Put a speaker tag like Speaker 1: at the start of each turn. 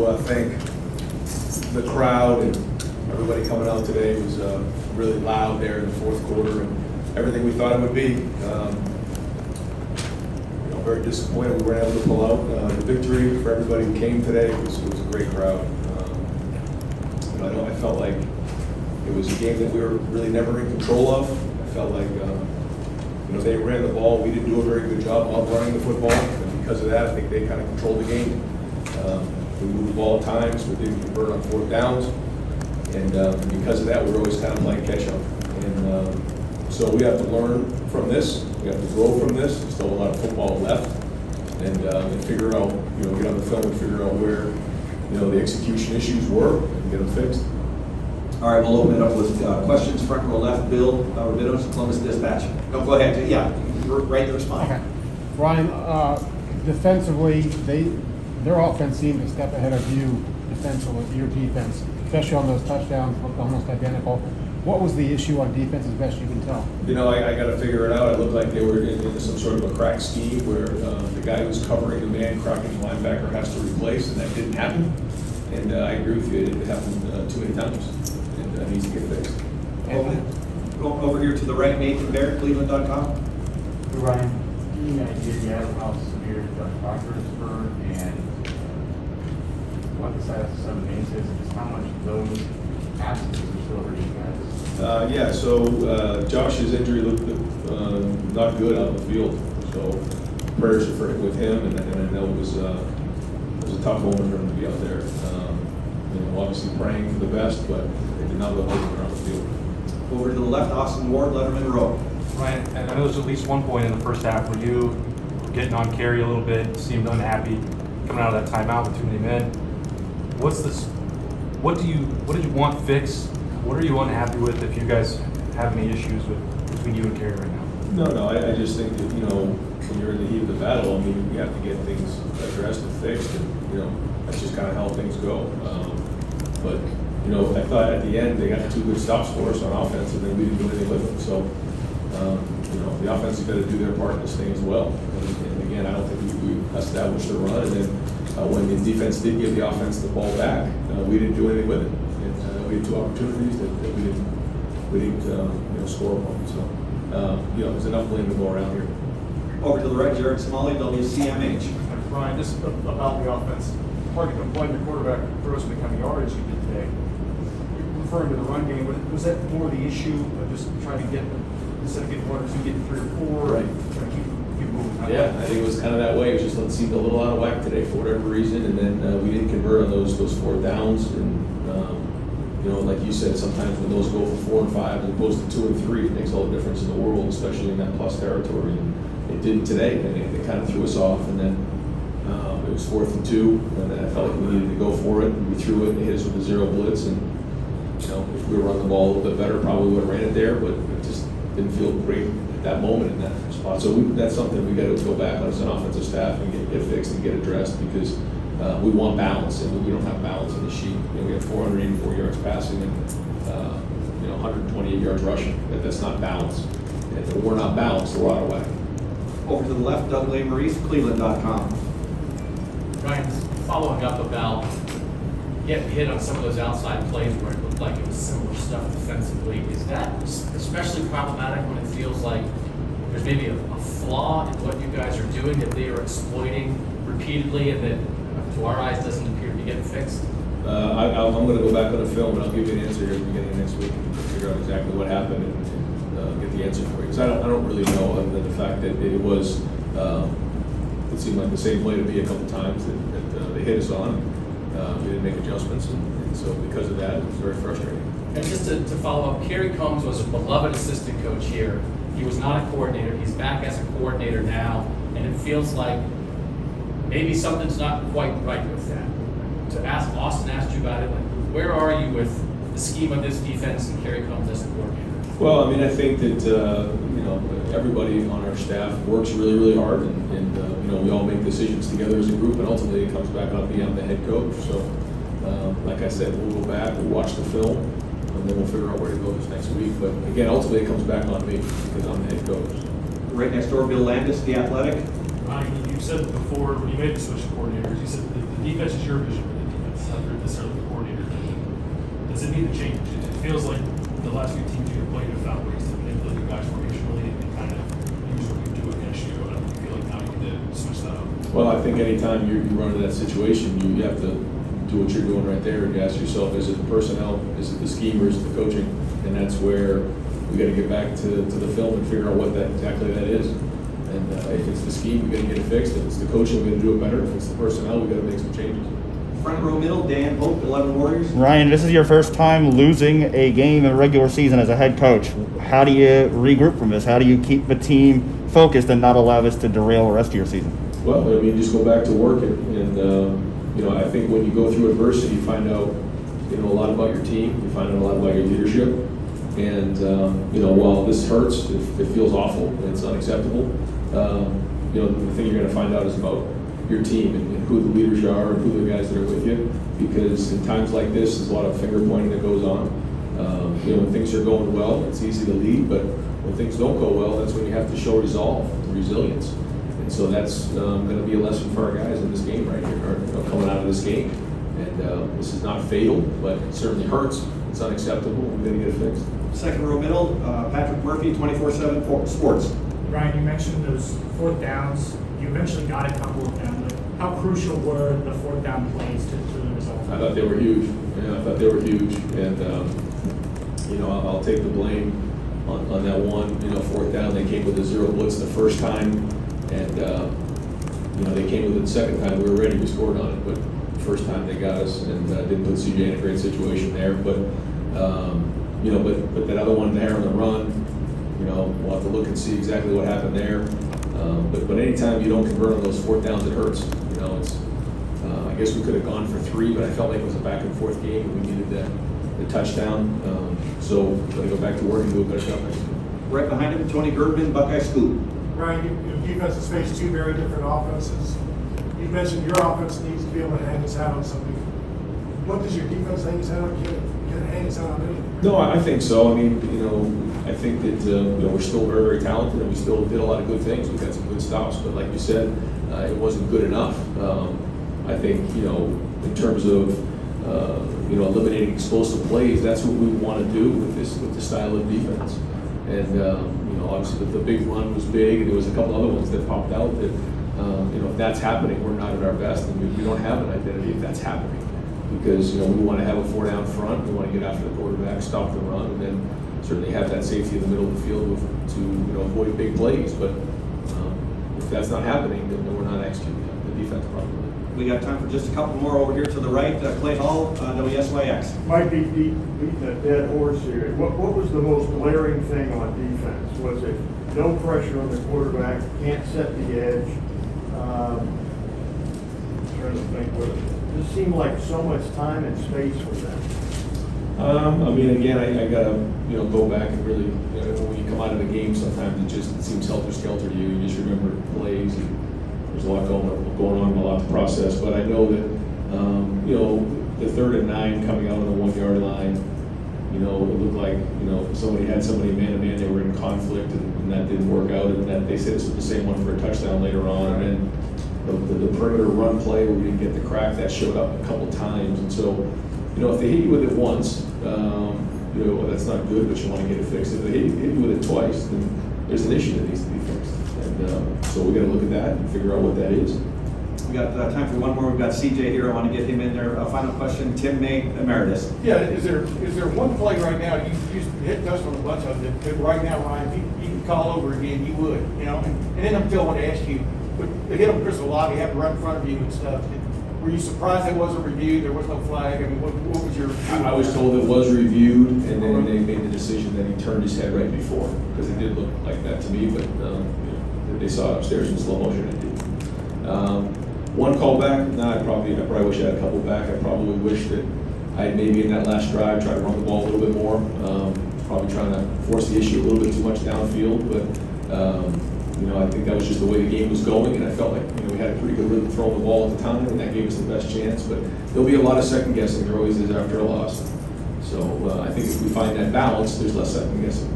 Speaker 1: to thank the crowd and everybody coming out today. It was really loud there in the fourth quarter and everything we thought it would be. Very disappointed we weren't able to pull out the victory for everybody who came today. It was a great crowd. I felt like it was a game that we were really never in control of. I felt like they ran the ball. We didn't do a very good job of running the football, and because of that, I think they kind of controlled the game. We moved the ball at times. We didn't convert on fourth downs, and because of that, we were always kind of playing catch up. And so we have to learn from this. We have to grow from this. There's still a lot of football left, and figure out, get on the film and figure out where, the execution issues were and get them fixed.
Speaker 2: All right, we'll open it up with questions. Front row left, Bill Rabinos, Columbus Dispatch. No, go ahead. Yeah, you're right to respond.
Speaker 3: Okay. Ryan, defensively, their offense seemed to step ahead of you defensively, your defense, especially on those touchdowns, looked almost identical. What was the issue on defense as best you can tell?
Speaker 1: I got to figure it out. It looked like they were into some sort of a crack scheme where the guy who's covering the man, cracking the linebacker, has to replace, and that didn't happen. And I agree with you, it happened too many times, and it needs to get fixed.
Speaker 2: Over here to the right, Nathan Barrett, Cleveland.com.
Speaker 4: Ryan, any idea how severe the doctors were and what the status of some of the mainstays and just how much those absences are still hurting you guys?
Speaker 1: So Josh's injury looked not good on the field. So prayers for with him, and I know it was a tough moment for him to be out there. Obviously praying for the best, but they did not look good around the field.
Speaker 2: Over to the left, Austin Ward, Letterman Row.
Speaker 5: Ryan, and I know there's at least one point in the first half where you were getting on Kerry a little bit, seemed unhappy, coming out of that timeout with too many men. What's this? What did you want fixed? What are you unhappy with if you guys have any issues between you and Kerry right now?
Speaker 1: No, I just think that, when you're in the heat of the battle, we have to get things addressed and fixed, and, that's just kind of how things go. But I thought at the end they got two good stops for us on offense, and then we didn't do anything with them. So, the offense has got to do their part in this thing as well. And again, I don't think we established the run, and then when the defense did give the offense the ball back, we didn't do anything with it. And we had two opportunities that we didn't score upon. So, there's enough blame to go around here.
Speaker 2: Over to the right, Jared Smalley, WCMH.
Speaker 6: Ryan, just about the offense. Hard to complain the quarterback throws the kind of yardage you did today. Referring to the run game, was that more the issue of just trying to get, instead of getting 1 or 2, getting 3 or 4,
Speaker 1: Right.
Speaker 6: trying to keep moving?
Speaker 1: Yeah, I think it was kind of that way. It just seemed a little out of whack today for whatever reason, and then we didn't convert on those fourth downs. And like you said, sometimes when those go for 4 and 5 as opposed to 2 and 3, it makes all the difference in the world, especially in that plus territory. And it didn't today, and it kind of threw us off. And then it was 4th and 2, and I felt like we needed to go for it. And we threw it, and they hit us with a 0 blitz, and if we were running the ball a little bit better, probably would have ran it there, but it just didn't feel great at that moment in that spot. So that's something we got to go back on as an offensive staff and get fixed and get addressed, because we want balance, and we don't have balance in the sheet. We have 484 yards passing and 128 yards rushing. That's not balance. If we're not balanced, we're out of whack.
Speaker 2: Over to the left, Doug Maurice, Cleveland.com.
Speaker 7: Ryan, following up about getting hit on some of those outside plays where it looked like it was similar stuff defensively, is that especially problematic when it feels like there's maybe a flaw in what you guys are doing that they are exploiting repeatedly and that, to our eyes, doesn't appear to be getting fixed?
Speaker 1: I'm going to go back on the film, and I'll give you an answer here at the beginning of next week and figure out exactly what happened and get the answer for you. Because I don't really know, other than the fact that it was, it seemed like the same play to me a couple times that they hit us on. We didn't make adjustments, and so because of that, it was very frustrating.
Speaker 7: And just to follow up, Kerry Combs was a beloved assistant coach here. He was not a coordinator. He's back as a coordinator now, and it feels like maybe something's not quite right with that. Austin asked you about it. Like, where are you with the scheme of this defense and Kerry Combs as a coordinator?
Speaker 1: Well, I think that everybody on our staff works really, really hard, and we all make decisions together as a group, and ultimately it comes back on me. I'm the head coach. So, like I said, we'll go back, we'll watch the film, and then we'll figure out where to go this next week. But again, ultimately it comes back on me because I'm the head coach.
Speaker 2: Right next door, Bill Landis, The Athletic.
Speaker 6: Ryan, you said before when you made the switch to coordinators, you said the defense is your vision for the defense.
Speaker 8: not necessarily the coordinator, does it need to change? It feels like the last few teams you've played have found ways to manipulate the guys formationally and kind of use what you do against you. I don't feel like now you need to switch that up.
Speaker 1: Well, I think anytime you run into that situation, you have to do what you're doing right there and ask yourself, is it the personnel, is it the scheme, or is it the coaching? And that's where we gotta get back to the film and figure out what that exactly that is. And if it's the scheme, we gotta get it fixed. If it's the coaching, we gotta do it better. If it's the personnel, we gotta make some changes.
Speaker 2: Front row middle, Dan Hope, 11 Warriors.
Speaker 9: Ryan, this is your first time losing a game in the regular season as a head coach. How do you regroup from this? How do you keep the team focused and not allow this to derail the rest of your season?
Speaker 1: Well, I mean, just go back to work and you know, I think when you go through adversity, you find out, you know, a lot about your team. You find out a lot about your leadership. And, you know, while this hurts, it feels awful, and it's unacceptable, you know, the thing you're going to find out is about your team and who the leaders are and who the guys that are with you. Because in times like this, there's a lot of finger pointing that goes on. You know, when things are going well, it's easy to lead, but when things don't go well, that's when you have to show resolve and resilience. And so that's going to be a lesson for our guys in this game right here, or, you know, coming out of this game. And this is not fatal, but it certainly hurts. It's unacceptable. We're going to get it fixed.
Speaker 2: Second row middle, Patrick Murphy, 24/7 Sports.
Speaker 10: Ryan, you mentioned those fourth downs. You eventually got a couple of them, but how crucial were the fourth down plays to the result?
Speaker 1: I thought they were huge. Yeah, I thought they were huge. And, you know, I'll take the blame on that one, you know, fourth down. They came with a zero blitz the first time. And, you know, they came with it the second time. We were ready. We scored on it. But the first time they got us and didn't put CJ in a great situation there. But, you know, but that other one there on the run, you know, we'll have to look and see exactly what happened there. But anytime you don't convert on those fourth downs, it hurts. You know, it's, I guess we could have gone for 3, but I felt like it was a back and forth game and we needed the touchdown. So we're going to go back to work and do a better job next time.
Speaker 2: Right behind him, Tony Girdman, Buckeye Scoop.
Speaker 11: Ryan, your defense has faced two very different offenses. You mentioned your offense needs to be able to hang its hat on something. What does your defense hang its hat on? Can it hang its hat on anything?
Speaker 1: No, I think so. I mean, you know, I think that, you know, we're still very, very talented and we still did a lot of good things. We've got some good stops, but like you said, it wasn't good enough. I think, you know, in terms of, you know, eliminating explosive plays, that's what we want to do with this style of defense. And, you know, obviously the big run was big and there was a couple other ones that popped out that, you know, if that's happening, we're not at our best and we don't have an identity if that's happening. Because, you know, we want to have a 4 down front, we want to get after the quarterback, stop the run, and then certainly have that safety in the middle of the field to, you know, avoid big plays. But if that's not happening, then we're not executing the defense properly.
Speaker 2: We got time for just a couple more over here to the right. Clay Hall, WSYX.
Speaker 12: Might be beating a dead horse here. What was the most glaring thing on defense? Was it no pressure on the quarterback, can't set the edge? Trying to think what it just seemed like so much time and space for them.
Speaker 1: I mean, again, I gotta, you know, go back and really, you know, when you come out of the game, sometimes it seems helter-skelter to you. You just remember plays and there's a lot going on, a lot to process. But I know that, you know, the 3rd and 9 coming out on the 1 yard line, you know, it looked like, you know, somebody had somebody man-to-man, they were in conflict and that didn't work out. And that they said this was the same one for a touchdown later on. And then the perimeter run play where we didn't get the crack, that showed up a couple times. And so, you know, if they hit you with it once, you know, well, that's not good, but you want to get it fixed. If they hit you with it twice, then there's an issue that needs to be fixed. And so we got to look at that and figure out what that is.
Speaker 2: We got time for one more. We've got CJ here. I want to get him in there. Final question, Tim May, Emeritus.
Speaker 6: Yeah, is there one play right now, you touched on a bunch of it, that right now, Ryan, you can call over again, you would, you know? And then I'm still want to ask you, but they hit on Crystal Lobby, have to run in front of you and stuff. Were you surprised that wasn't reviewed? There was no flag? I mean, what was your...
Speaker 1: I was told it was reviewed, and then they made the decision that he turned his head right before, because it did look like that to me, but you know, they saw it upstairs in slow motion. It did. One call back, I probably wish I had a couple back. I probably wish that I had maybe in that last drive tried to run the ball a little bit more. Probably trying to force the issue a little bit too much downfield, but you know, I think that was just the way the game was going, and I felt like, you know, we had a pretty good rhythm throwing the ball at the time, and that gave us the best chance. But there'll be a lot of second guessing. There always is after a loss. So I think if we find that balance, there's less second guessing.